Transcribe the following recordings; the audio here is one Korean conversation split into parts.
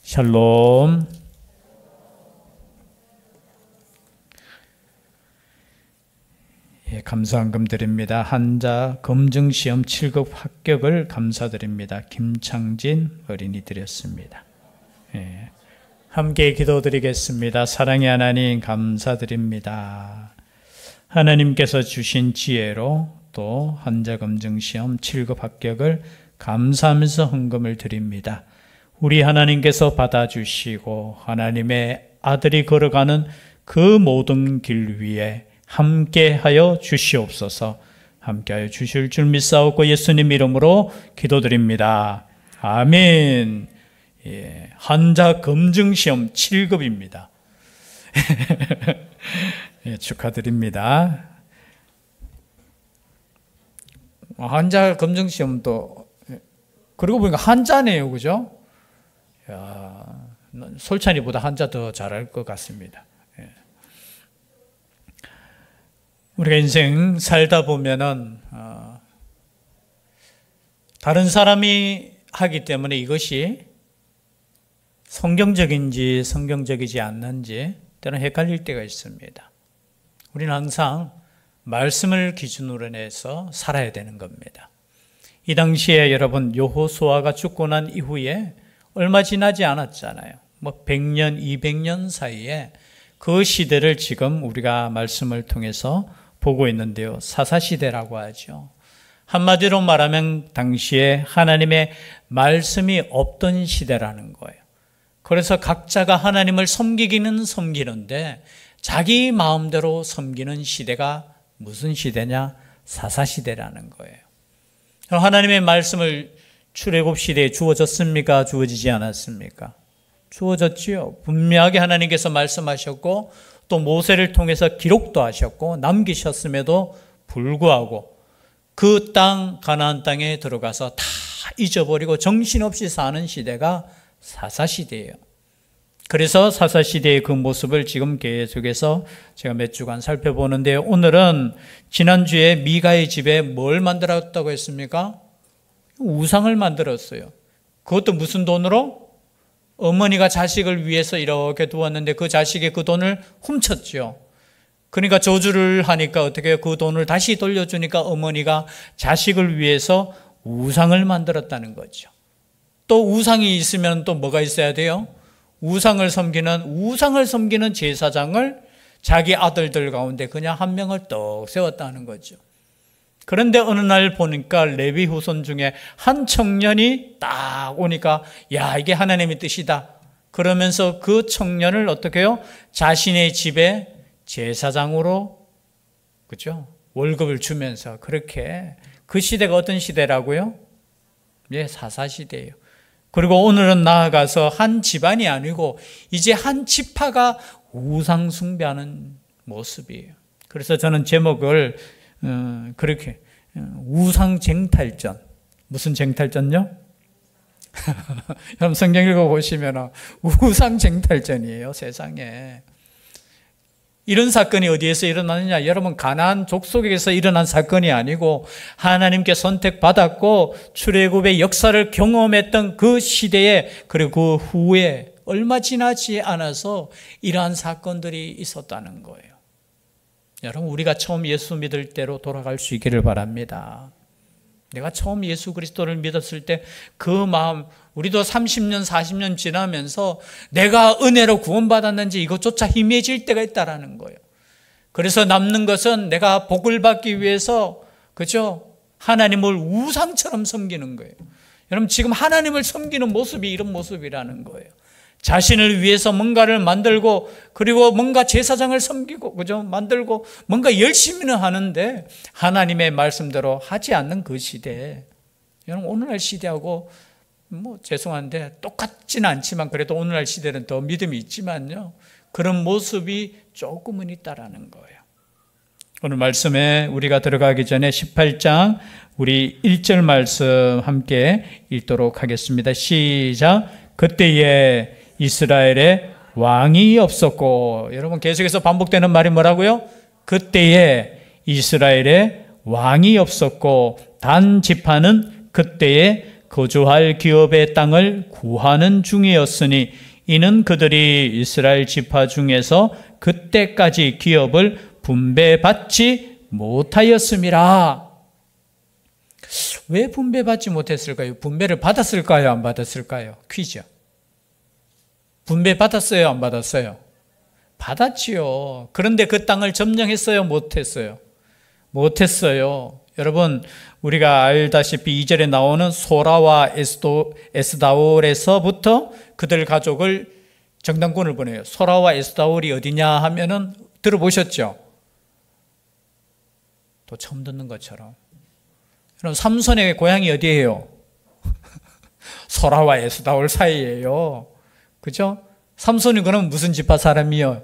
샬롬. 감사한금 드립니다. 한자 검증시험 7급 합격을 감사드립니다. 김창진 어린이 드렸습니다. 함께 기도드리겠습니다. 사랑의 하나님 감사드립니다. 하나님께서 주신 지혜로 또 한자 검증시험 7급 합격을 감사하면서 헌금을 드립니다. 우리 하나님께서 받아주시고 하나님의 아들이 걸어가는 그 모든 길 위에 함께하여 주시옵소서. 함께하여 주실 줄 믿사옵고 예수님 이름으로 기도드립니다. 아멘. 한자 검증시험 7급입니다. 축하드립니다. 한자 검증시험도 그러고 보니까 한자네요, 그죠? 솔찬이보다 한자 더 잘할 것 같습니다. 우리가 인생 살다 보면은 다른 사람이 하기 때문에 이것이 성경적인지 성경적이지 않는지 때로는 헷갈릴 때가 있습니다. 우리는 항상 말씀을 기준으로 내서 살아야 되는 겁니다. 이 당시에 여러분 여호수아가 죽고 난 이후에 얼마 지나지 않았잖아요. 100년, 200년 사이에 그 시대를 지금 우리가 말씀을 통해서 보고 있는데요. 사사시대라고 하죠. 한마디로 말하면 당시에 하나님의 말씀이 없던 시대라는 거예요. 그래서 각자가 하나님을 섬기기는 섬기는데 자기 마음대로 섬기는 시대가 무슨 시대냐? 사사시대라는 거예요. 하나님의 말씀을 출애굽 시대에 주어졌습니까? 주어지지 않았습니까? 주어졌지요. 분명하게 하나님께서 말씀하셨고 또 모세를 통해서 기록도 하셨고 남기셨음에도 불구하고 그 땅 가나안 땅에 들어가서 다 잊어버리고 정신없이 사는 시대가 사사시대예요. 그래서 사사시대의 그 모습을 지금 계속해서 제가 몇 주간 살펴보는데요. 오늘은 지난주에 미가의 집에 뭘 만들었다고 했습니까? 우상을 만들었어요. 그것도 무슨 돈으로? 어머니가 자식을 위해서 이렇게 두었는데 그 자식이 그 돈을 훔쳤죠. 그러니까 저주를 하니까 어떻게 그 돈을 다시 돌려주니까 어머니가 자식을 위해서 우상을 만들었다는 거죠. 또 우상이 있으면 또 뭐가 있어야 돼요? 우상을 섬기는 제사장을 자기 아들들 가운데 그냥 한 명을 떡 세웠다는 거죠. 그런데 어느 날 보니까 레위 후손 중에 한 청년이 딱 오니까 야, 이게 하나님의 뜻이다. 그러면서 그 청년을 어떻게 해요? 자신의 집에 제사장으로, 그죠? 월급을 주면서 그렇게 그 시대가 어떤 시대라고요? 예, 사사시대예요. 그리고 오늘은 나아가서 한 집안이 아니고 이제 한 지파가 우상 숭배하는 모습이에요. 그래서 저는 제목을 그렇게 우상 쟁탈전. 무슨 쟁탈전요? 여러분 성경 읽어보시면 우상 쟁탈전이에요, 세상에. 이런 사건이 어디에서 일어나느냐? 여러분 가나안 족속에서 일어난 사건이 아니고 하나님께 선택받았고 출애굽의 역사를 경험했던 그 시대에 그리고 그 후에 얼마 지나지 않아서 이러한 사건들이 있었다는 거예요. 여러분 우리가 처음 예수 믿을 때로 돌아갈 수 있기를 바랍니다. 내가 처음 예수 그리스도를 믿었을 때 그 마음, 우리도 30년 40년 지나면서 내가 은혜로 구원받았는지 이것조차 희미해질 때가 있다라는 거예요. 그래서 남는 것은 내가 복을 받기 위해서, 그죠? 하나님을 우상처럼 섬기는 거예요. 여러분 지금 하나님을 섬기는 모습이 이런 모습이라는 거예요. 자신을 위해서 뭔가를 만들고 그리고 뭔가 제사장을 섬기고, 그죠? 만들고 뭔가 열심히는 하는데 하나님의 말씀대로 하지 않는 그 시대에, 여러분 오늘날 시대하고 죄송한데 똑같지는 않지만 그래도 오늘날 시대는 더 믿음이 있지만요, 그런 모습이 조금은 있다라는 거예요. 오늘 말씀에 우리가 들어가기 전에 18장 우리 1절 말씀 함께 읽도록 하겠습니다. 시작. 그때에 이스라엘에 왕이 없었고, 여러분 계속해서 반복되는 말이 뭐라고요? 그때에 이스라엘에 왕이 없었고 단 지파는 그때에 거주할 기업의 땅을 구하는 중이었으니 이는 그들이 이스라엘 지파 중에서 그때까지 기업을 분배받지 못하였음이라. 왜 분배받지 못했을까요? 분배를 받았을까요? 안 받았을까요? 퀴즈. 분배받았어요? 안 받았어요? 받았지요. 그런데 그 땅을 점령했어요? 못했어요? 못했어요. 여러분, 우리가 알다시피 2절에 나오는 소라와 에스다올에서부터 그들 가족을 정탐꾼을 보내요. 소라와 에스다올이 어디냐 하면은 들어보셨죠? 또 처음 듣는 것처럼. 여러분, 삼손의 고향이 어디예요? 소라와 에스다올 사이예요. 그죠? 삼손이 그럼 무슨 지파 사람이요?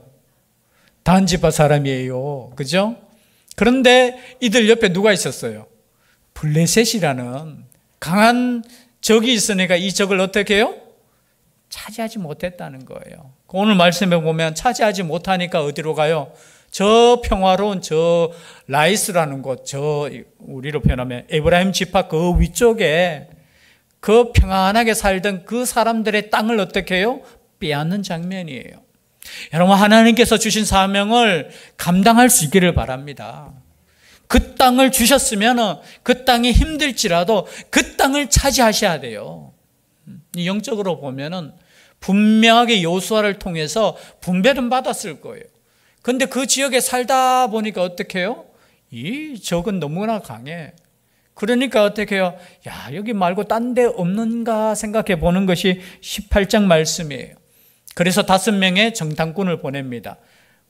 단 지파 사람이에요. 그죠? 그런데 이들 옆에 누가 있었어요? 블레셋이라는 강한 적이 있으니까 이 적을 어떻게 해요? 차지하지 못했다는 거예요. 오늘 말씀에 보면 차지하지 못하니까 어디로 가요? 저 평화로운 저 라이스라는 곳, 저 우리로 표현하면 에브라임 지파 그 위쪽에 그 평안하게 살던 그 사람들의 땅을 어떻게 해요? 빼앗는 장면이에요. 여러분, 하나님께서 주신 사명을 감당할 수 있기를 바랍니다. 그 땅을 주셨으면 그 땅이 힘들지라도 그 땅을 차지하셔야 돼요. 영적으로 보면은 분명하게 여호수아를 통해서 분배는 받았을 거예요. 그런데 그 지역에 살다 보니까 어떻게 해요? 이 적은 너무나 강해. 그러니까 어떻게 해요? 야, 여기 말고 딴 데 없는가 생각해 보는 것이 18장 말씀이에요. 그래서 5명의 정탐꾼을 보냅니다.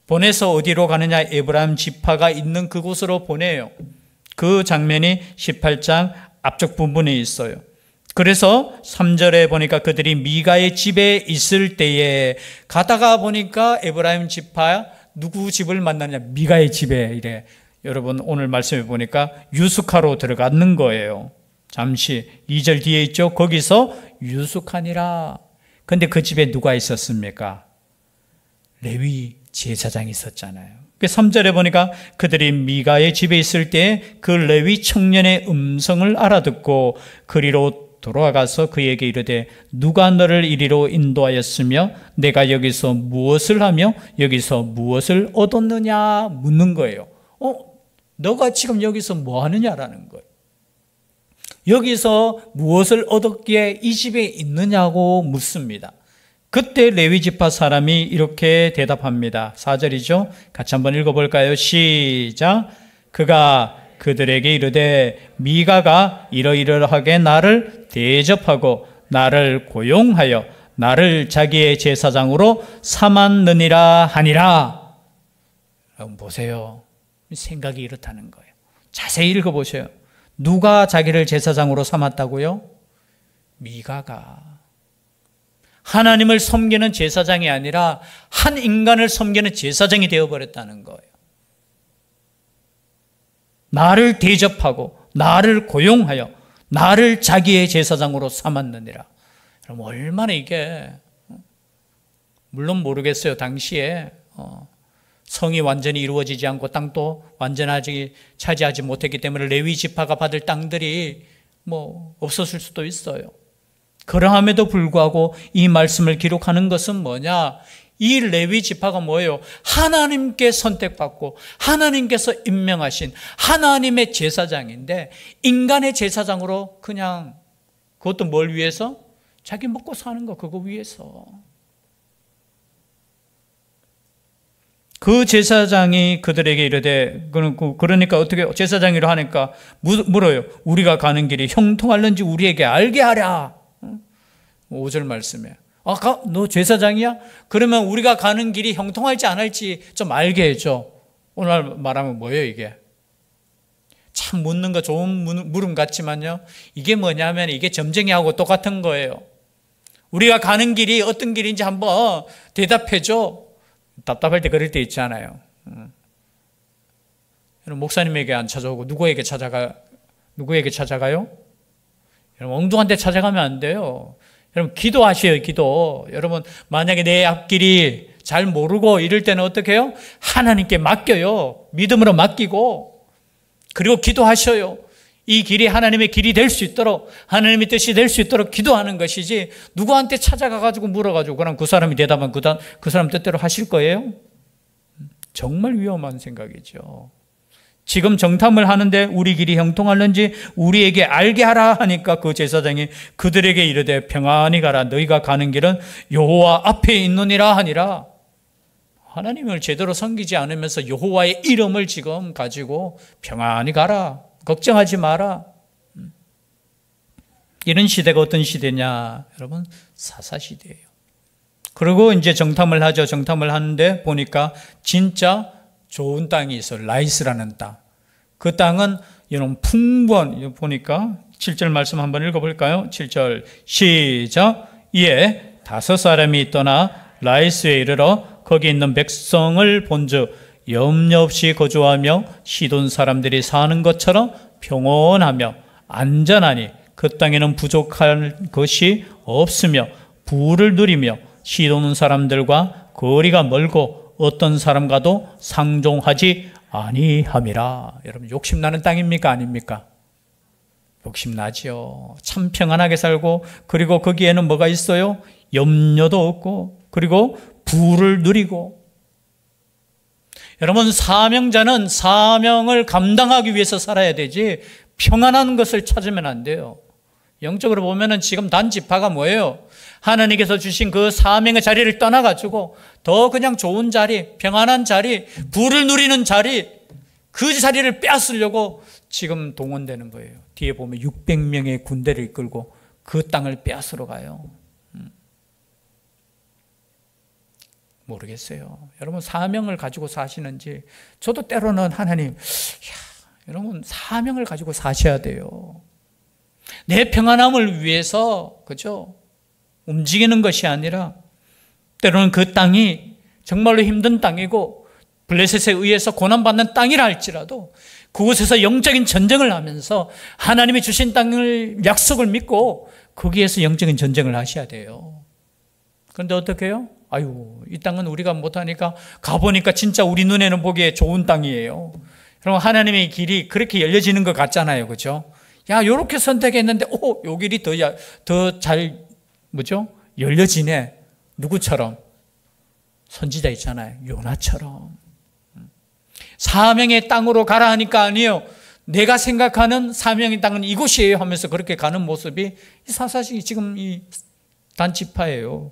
보내서 어디로 가느냐? 에브라임 지파가 있는 그곳으로 보내요. 그 장면이 18장 앞쪽 부분에 있어요. 그래서 3절에 보니까 그들이 미가의 집에 있을 때에 가다가 보니까 에브라임 지파 누구 집을 만나냐? 미가의 집에 이래. 여러분, 오늘 말씀해 보니까 유숙하러 들어갔는 거예요. 잠시 2절 뒤에 있죠. 거기서 유숙하니라. 근데 그 집에 누가 있었습니까? 레위 제사장이 있었잖아요. 3절에 보니까 그들이 미가의 집에 있을 때 그 레위 청년의 음성을 알아듣고 그리로 돌아가서 그에게 이르되 누가 너를 이리로 인도하였으며 내가 여기서 무엇을 하며 여기서 무엇을 얻었느냐 묻는 거예요. 너가 지금 여기서 뭐 하느냐라는 거예요. 여기서 무엇을 얻었기에 이 집에 있느냐고 묻습니다. 그때 레위 지파 사람이 이렇게 대답합니다. 4절이죠. 같이 한번 읽어볼까요? 시작. 그가 그들에게 이르되 미가가 이러이러하게 나를 대접하고 나를 고용하여 나를 자기의 제사장으로 삼았느니라 하니라. 여러분 보세요. 생각이 이렇다는 거예요. 자세히 읽어보세요. 누가 자기를 제사장으로 삼았다고요? 미가가. 하나님을 섬기는 제사장이 아니라 한 인간을 섬기는 제사장이 되어버렸다는 거예요. 나를 대접하고 나를 고용하여 나를 자기의 제사장으로 삼았느니라. 그럼 얼마나 이게, 물론 모르겠어요. 당시에 성이 완전히 이루어지지 않고 땅도 완전하게 차지하지 못했기 때문에 레위 지파가 받을 땅들이 없었을 수도 있어요. 그러함에도 불구하고 이 말씀을 기록하는 것은 뭐냐? 이 레위 지파가 뭐예요? 하나님께 선택받고 하나님께서 임명하신 하나님의 제사장인데 인간의 제사장으로 그냥, 그것도 뭘 위해서? 자기 먹고 사는 거 그거 위해서. 그 제사장이 그들에게 이르되, 그러니까 어떻게 제사장이라 하니까 물어요. 우리가 가는 길이 형통할는지 우리에게 알게 하랴. 5절 말씀에. 너 제사장이야? 그러면 우리가 가는 길이 형통할지 안 할지 좀 알게 해줘. 오늘 말하면 뭐예요 이게? 참 묻는 거 좋은 물음 같지만요. 이게 뭐냐면 이게 점쟁이하고 똑같은 거예요. 우리가 가는 길이 어떤 길인지 한번 대답해줘. 답답할 때 그럴 때 있잖아요. 목사님에게 안 찾아오고 누구에게 찾아가요? 여러분 엉뚱한 데 찾아가면 안 돼요. 여러분 기도하셔요. 기도. 여러분 만약에 내 앞길이 잘 모르고 이럴 때는 어떻게 해요? 하나님께 맡겨요. 믿음으로 맡기고 그리고 기도하셔요. 이 길이 하나님의 길이 될 수 있도록, 하나님의 뜻이 될 수 있도록 기도하는 것이지, 누구한테 찾아가가지고 물어가지고 그럼 그 사람이 대답하면 그 사람 뜻대로 하실 거예요? 정말 위험한 생각이죠. 지금 정탐을 하는데 우리 길이 형통하는지 우리에게 알게 하라 하니까 그 제사장이 그들에게 이르되 평안히 가라. 너희가 가는 길은 여호와 앞에 있느니라 하니라. 하나님을 제대로 섬기지 않으면서 여호와의 이름을 지금 가지고 평안히 가라. 걱정하지 마라. 이런 시대가 어떤 시대냐? 여러분, 사사시대예요. 그리고 이제 정탐을 하죠. 정탐을 하는데 보니까 진짜 좋은 땅이 있어요. 라이스라는 땅. 그 땅은 여러분 풍부한, 보니까 7절 말씀 한번 읽어볼까요? 7절 시작. 이에 5사람이 떠나 라이스에 이르러 거기 있는 백성을 본즉 염려 없이 거주하며 시돈 사람들이 사는 것처럼 평온하며 안전하니 그 땅에는 부족할 것이 없으며 부를 누리며 시돈 사람들과 거리가 멀고 어떤 사람과도 상종하지 아니함이라. 여러분, 욕심나는 땅입니까? 아닙니까? 욕심나죠. 참 평안하게 살고, 그리고 거기에는 뭐가 있어요? 염려도 없고, 그리고 부를 누리고. 여러분, 사명자는 사명을 감당하기 위해서 살아야 되지 평안한 것을 찾으면 안 돼요. 영적으로 보면은 지금 단지파가 뭐예요? 하나님께서 주신 그 사명의 자리를 떠나가지고 더 그냥 좋은 자리, 평안한 자리, 부를 누리는 자리, 그 자리를 빼앗으려고 지금 동원되는 거예요. 뒤에 보면 600명의 군대를 이끌고 그 땅을 빼앗으러 가요. 모르겠어요. 여러분, 사명을 가지고 사시는지. 저도 때로는 하나님, 여러분, 사명을 가지고 사셔야 돼요. 내 평안함을 위해서, 그죠? 움직이는 것이 아니라, 때로는 그 땅이 정말로 힘든 땅이고 블레셋에 의해서 고난받는 땅이라 할지라도 그곳에서 영적인 전쟁을 하면서 하나님이 주신 땅을, 약속을 믿고 거기에서 영적인 전쟁을 하셔야 돼요. 그런데 어떻게 해요? 아유, 이 땅은 우리가 못하니까 가보니까 진짜 우리 눈에는 보기에 좋은 땅이에요. 여러분, 하나님의 길이 그렇게 열려지는 것 같잖아요. 그죠? 야, 요렇게 선택했는데, 요 길이 더 잘, 뭐죠? 열려지네. 누구처럼? 선지자 있잖아요. 요나처럼. 사명의 땅으로 가라 하니까 아니에요. 내가 생각하는 사명의 땅은 이곳이에요 하면서 그렇게 가는 모습이 사사시 지금 이 단지파예요.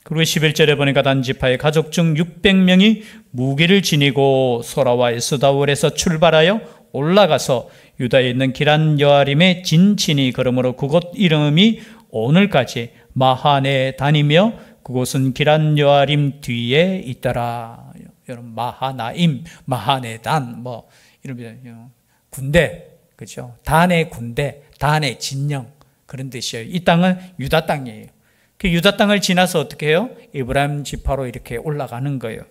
그리고 11절에 보니까 단지파의 가족 중 600명이 무기를 지니고 소라와 에스다올에서 출발하여 올라가서 유다에 있는 기란 여아림의 진친이 걸음으로 그곳 이름이 오늘까지 마하네 다니며 그곳은 기란 여아림 뒤에 있더라. 여러분, 마하나임, 마하네단, 뭐 이런 군대, 그렇죠? 단의 군대, 단의 진영, 그런 뜻이에요. 이 땅은 유다 땅이에요. 그 유다 땅을 지나서 어떻게 해요? 에브라임 지파로 이렇게 올라가는 거예요.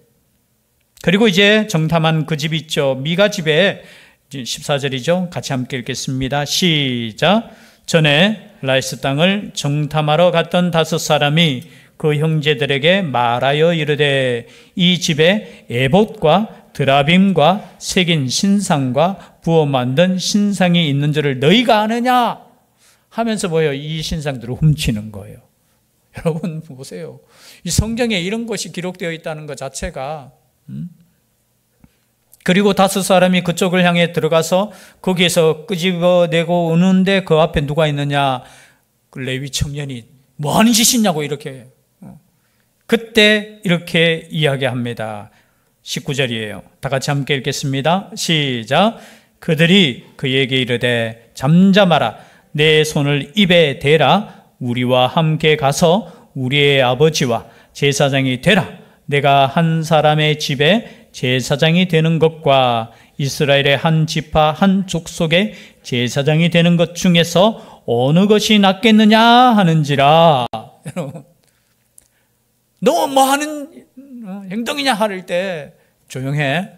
그리고 이제 정탐한 그 집 있죠. 미가 집에 14절이죠. 같이 함께 읽겠습니다. 시작. 전에 라이스 땅을 정탐하러 갔던 5사람이 그 형제들에게 말하여 이르되 이 집에 에봇과 드라빔과 새긴 신상과 부어 만든 신상이 있는 줄을 너희가 아느냐 하면서 뭐예요? 이 신상들을 훔치는 거예요. 여러분 보세요. 이 성경에 이런 것이 기록되어 있다는 것 자체가 그리고 5사람이 그쪽을 향해 들어가서 거기에서 끄집어내고 오는데 그 앞에 누가 있느냐? 그 레위 청년이 뭐 하는 짓이냐고 이렇게. 그때 이렇게 이야기합니다. 19절이에요. 다 같이 함께 읽겠습니다. 시작. 그들이 그에게 이르되 잠잠하라. 내 손을 입에 대라. 우리와 함께 가서 우리의 아버지와 제사장이 되라. 내가 한 사람의 집에 제사장이 되는 것과 이스라엘의 한 지파 한 족속의 제사장이 되는 것 중에서 어느 것이 낫겠느냐 하는지라. 너 뭐 하는 행동이냐 할 때 조용해.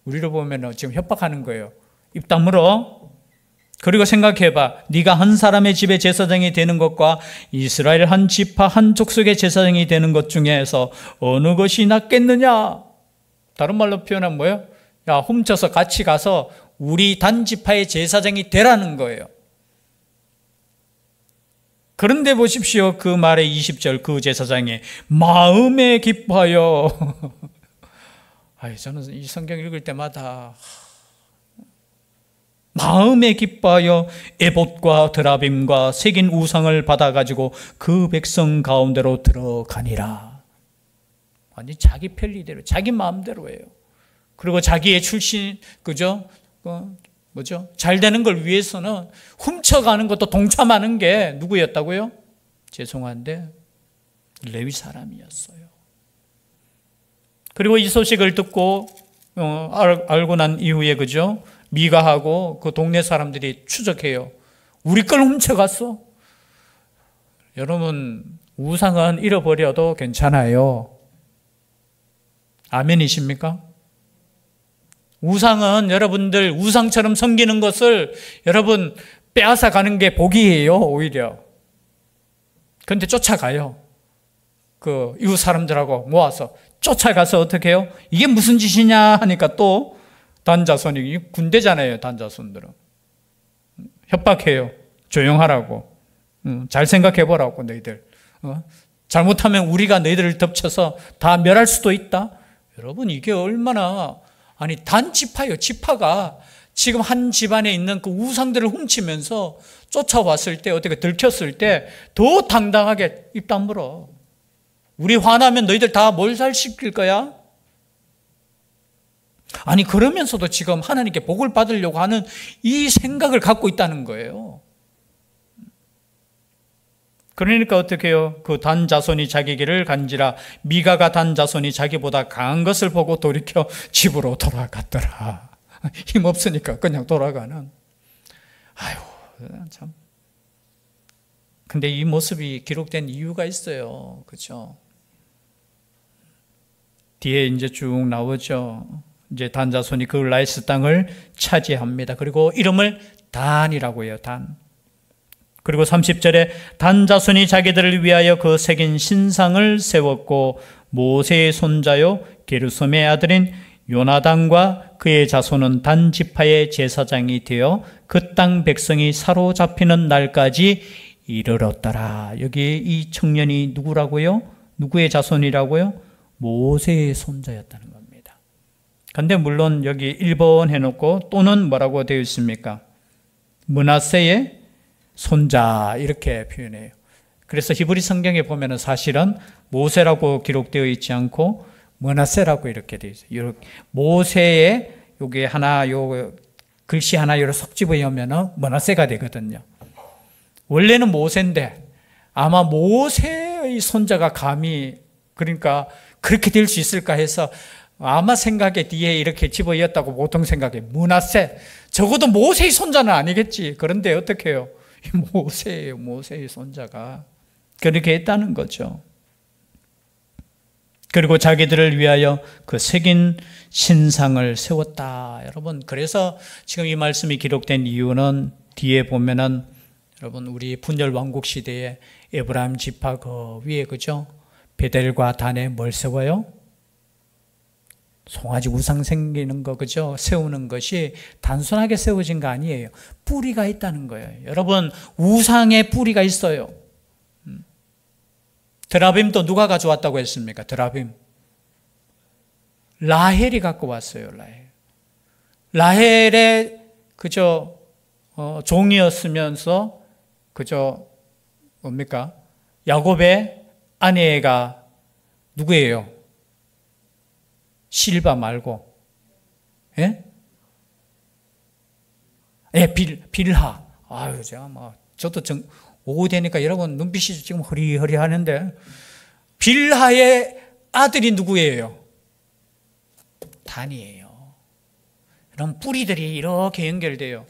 우리를 보면 지금 협박하는 거예요. 입 다물어. 그리고 생각해봐. 네가 한 사람의 집에 제사장이 되는 것과 이스라엘 한 지파 한 족속의 제사장이 되는 것 중에서 어느 것이 낫겠느냐. 다른 말로 표현하면 뭐예요? 야, 훔쳐서 같이 가서 우리 단지파의 제사장이 되라는 거예요. 그런데 보십시오. 그 말의 20절 그 제사장이 마음에 기뻐하여 저는 이 성경 읽을 때마다 마음에 기뻐하여 에봇과 드라빔과 새긴 우상을 받아가지고 그 백성 가운데로 들어가니라. 아니 자기 편리대로 자기 마음대로예요. 그리고 자기의 출신 그죠? 잘 되는 걸 위해서는 훔쳐가는 것도 동참하는 게 누구였다고요? 죄송한데 레위 사람이었어요. 그리고 이 소식을 듣고 알고 난 이후에 그죠? 미가하고 그 동네 사람들이 추적해요. 우리 걸 훔쳐갔어. 여러분 우상은 잃어버려도 괜찮아요. 아멘이십니까? 우상은 여러분들 우상처럼 섬기는 것을 여러분 빼앗아 가는 게 복이에요. 오히려. 그런데 쫓아가요. 그 이웃 사람들하고 모아서 쫓아가서 어떻게 해요? 이게 무슨 짓이냐 하니까 또 단자손이 군대잖아요. 단자손들은 협박해요. 조용하라고. 잘 생각해 보라고 너희들. 잘못하면 우리가 너희들을 덮쳐서 다 멸할 수도 있다. 여러분 이게 얼마나 단지파예요. 지파가 지금 한 집안에 있는 그 우상들을 훔치면서 쫓아왔을 때 어떻게 들켰을 때 더 당당하게 입 다물어. 우리 화나면 너희들 다 몰살시킬 거야? 그러면서도 지금 하나님께 복을 받으려고 하는 이 생각을 갖고 있다는 거예요. 그러니까 어떻게 해요? 그 단 자손이 자기 길을 간지라 미가가 단 자손이 자기보다 강한 것을 보고 돌이켜 집으로 돌아갔더라. 힘없으니까 그냥 돌아가는. 참. 근데 이 모습이 기록된 이유가 있어요. 그렇죠? 뒤에 이제 쭉 나오죠. 이제 단 자손이 그 라이스 땅을 차지합니다. 그리고 이름을 단이라고 해요. 단. 그리고 30절에 단 자손이 자기들을 위하여 그 새긴 신상을 세웠고 모세의 손자요 게르솜의 아들인 요나단과 그의 자손은 단 지파의 제사장이 되어 그 땅 백성이 사로잡히는 날까지 이르렀더라. 여기 이 청년이 누구라고요? 누구의 자손이라고요? 모세의 손자였다는 겁니다. 그런데 물론 여기 1번 해놓고 또는 뭐라고 되어 있습니까? 므낫세의 손자 이렇게 표현해요. 그래서 히브리 성경에 보면은 사실은 모세라고 기록되어 있지 않고 므낫세라고 이렇게 되어 있어요. 이렇게 모세의 요게 하나 요 글씨 하나 요렇게 속 집어넣으면은 므낫세가 되거든요. 원래는 모세인데 아마 모세의 손자가 감히 그러니까 그렇게 될 수 있을까 해서 아마 생각에 뒤에 이렇게 집어넣었다고 보통 생각해. 므낫세 적어도 모세의 손자는 아니겠지. 그런데 어떻게 해요? 모세예요. 모세의 손자가 그렇게 했다는 거죠. 그리고 자기들을 위하여 그 새긴 신상을 세웠다. 여러분 그래서 지금 이 말씀이 기록된 이유는 뒤에 보면은 여러분 우리 분열 왕국 시대에 에브라임 지파 그 위에 그죠? 베델과 단에 뭘 세워요? 송아지 우상 생기는 거 그죠? 세우는 것이 단순하게 세워진 거 아니에요. 뿌리가 있다는 거예요. 여러분 우상에 뿌리가 있어요. 드라빔도 누가 가져왔다고 했습니까? 드라빔 라헬이 갖고 왔어요. 라헬의 그저 종이었으면서 그저 뭡니까? 야곱의 아내가 누구예요? 실바 말고, 예? 예, 빌하. 제가 저도 오후 되니까 여러분 눈빛이 지금 허리허리 하는데, 빌하의 아들이 누구예요? 단이에요. 그럼 뿌리들이 이렇게 연결돼요.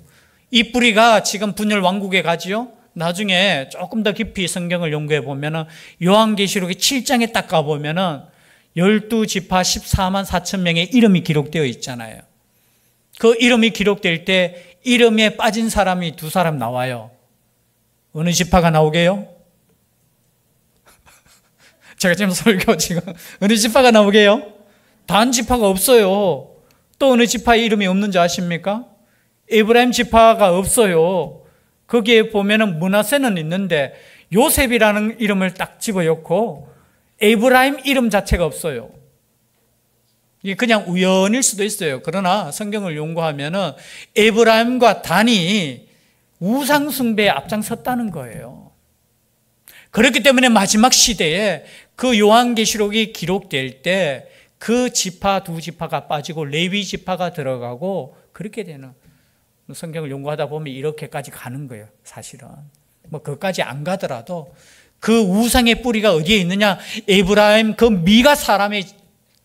이 뿌리가 지금 분열 왕국에 가지요? 나중에 조금 더 깊이 성경을 연구해 보면은 요한계시록의 7장에 딱 가보면은 12지파 14만 4천 명의 이름이 기록되어 있잖아요. 그 이름이 기록될 때 이름에 빠진 사람이 두 사람 나와요. 어느 지파가 나오게요? 제가 지금 설교 지금 어느 지파가 나오게요? 단 지파가 없어요. 또 어느 지파의 이름이 없는지 아십니까? 에브라임 지파가 없어요. 거기에 보면은 므낫세는 있는데 요셉이라는 이름을 딱 집어넣고 에브라임 이름 자체가 없어요. 이게 그냥 우연일 수도 있어요. 그러나 성경을 연구하면은 에브라임과 단이 우상 숭배에 앞장섰다는 거예요. 그렇기 때문에 마지막 시대에 그 요한계시록이 기록될 때 그 지파 두 지파가 빠지고 레위 지파가 들어가고 그렇게 되는, 성경을 연구하다 보면 이렇게까지 가는 거예요. 사실은 뭐 그것까지 안 가더라도 그 우상의 뿌리가 어디에 있느냐, 에브라임 그 미가 사람의,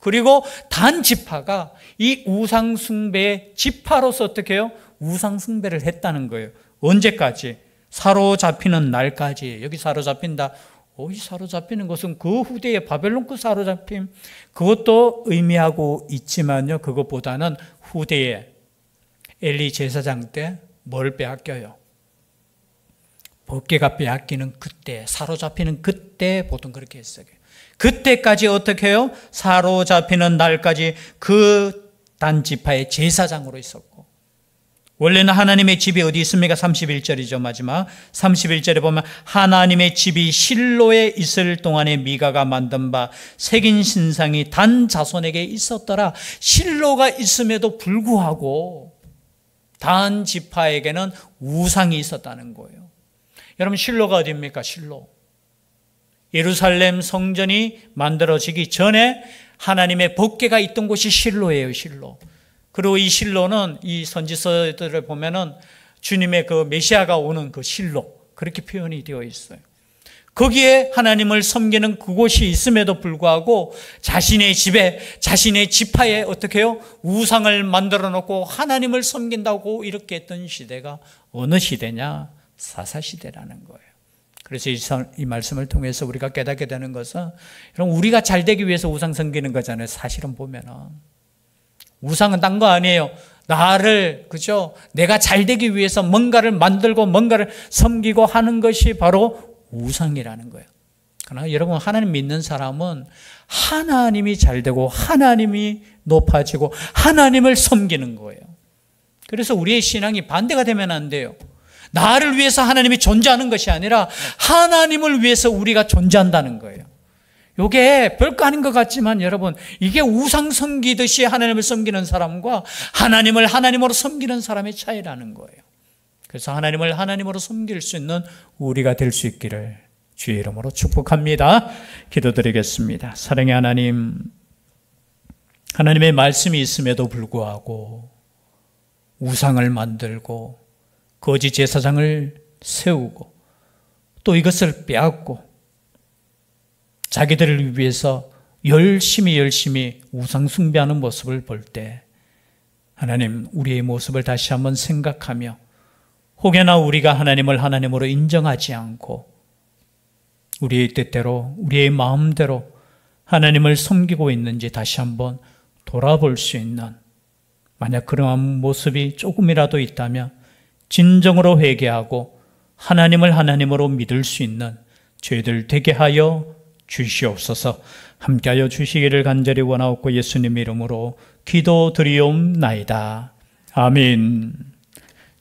그리고 단 지파가 이 우상 숭배의 지파로서 어떻게 해요? 우상 숭배를 했다는 거예요. 언제까지? 사로잡히는 날까지. 여기 사로잡힌다. 이 사로잡히는 것은 그 후대의 바벨론급 사로잡힘, 그것도 의미하고 있지만요, 그것보다는 후대의 엘리 제사장 때 뭘 빼앗겨요? 법궤가 빼앗기는 그때, 사로잡히는 그때 보통 그렇게 했어요. 그때까지 어떻게 해요? 사로잡히는 날까지 그 단지파의 제사장으로 있었고, 원래는 하나님의 집이 어디 있습니까? 31절이죠. 마지막 31절에 보면 하나님의 집이 실로에 있을 동안에 미가가 만든 바 새긴 신상이 단 자손에게 있었더라. 실로가 있음에도 불구하고 단 지파에게는 우상이 있었다는 거예요. 여러분, 실로가 어디입니까? 실로. 예루살렘 성전이 만들어지기 전에 하나님의 법궤가 있던 곳이 실로예요. 실로. 그리고 이 실로는 이 선지서들을 보면은 주님의 그 메시아가 오는 그 실로, 그렇게 표현이 되어 있어요. 거기에 하나님을 섬기는 그곳이 있음에도 불구하고 자신의 집에, 자신의 지파에 어떻게 해요? 우상을 만들어 놓고 하나님을 섬긴다고 이렇게 했던 시대가 어느 시대냐? 사사시대라는 거예요. 그래서 이 말씀을 통해서 우리가 깨닫게 되는 것은, 여러분, 우리가 잘 되기 위해서 우상 섬기는 거잖아요. 사실은 보면은 우상은 딴 거 아니에요. 나를, 그죠? 내가 잘 되기 위해서 뭔가를 만들고 뭔가를 섬기고 하는 것이 바로 우상이라는 거예요. 그러나 여러분, 하나님 믿는 사람은 하나님이 잘 되고 하나님이 높아지고 하나님을 섬기는 거예요. 그래서 우리의 신앙이 반대가 되면 안 돼요. 나를 위해서 하나님이 존재하는 것이 아니라 하나님을 위해서 우리가 존재한다는 거예요. 이게 별거 아닌 것 같지만 여러분, 이게 우상 섬기듯이 하나님을 섬기는 사람과 하나님을 하나님으로 섬기는 사람의 차이라는 거예요. 그래서 하나님을 하나님으로 섬길 수 있는 우리가 될 수 있기를 주의 이름으로 축복합니다. 기도드리겠습니다. 사랑의 하나님, 하나님의 말씀이 있음에도 불구하고 우상을 만들고 거짓 제사장을 세우고 또 이것을 빼앗고 자기들을 위해서 열심히 우상 숭배하는 모습을 볼 때, 하나님, 우리의 모습을 다시 한번 생각하며 혹여나 우리가 하나님을 하나님으로 인정하지 않고 우리의 뜻대로, 우리의 마음대로 하나님을 섬기고 있는지 다시 한번 돌아볼 수 있는, 만약 그러한 모습이 조금이라도 있다면 진정으로 회개하고 하나님을 하나님으로 믿을 수 있는 저희들 되게 하여 주시옵소서. 함께하여 주시기를 간절히 원하옵고 예수님 이름으로 기도드리옵나이다. 아멘.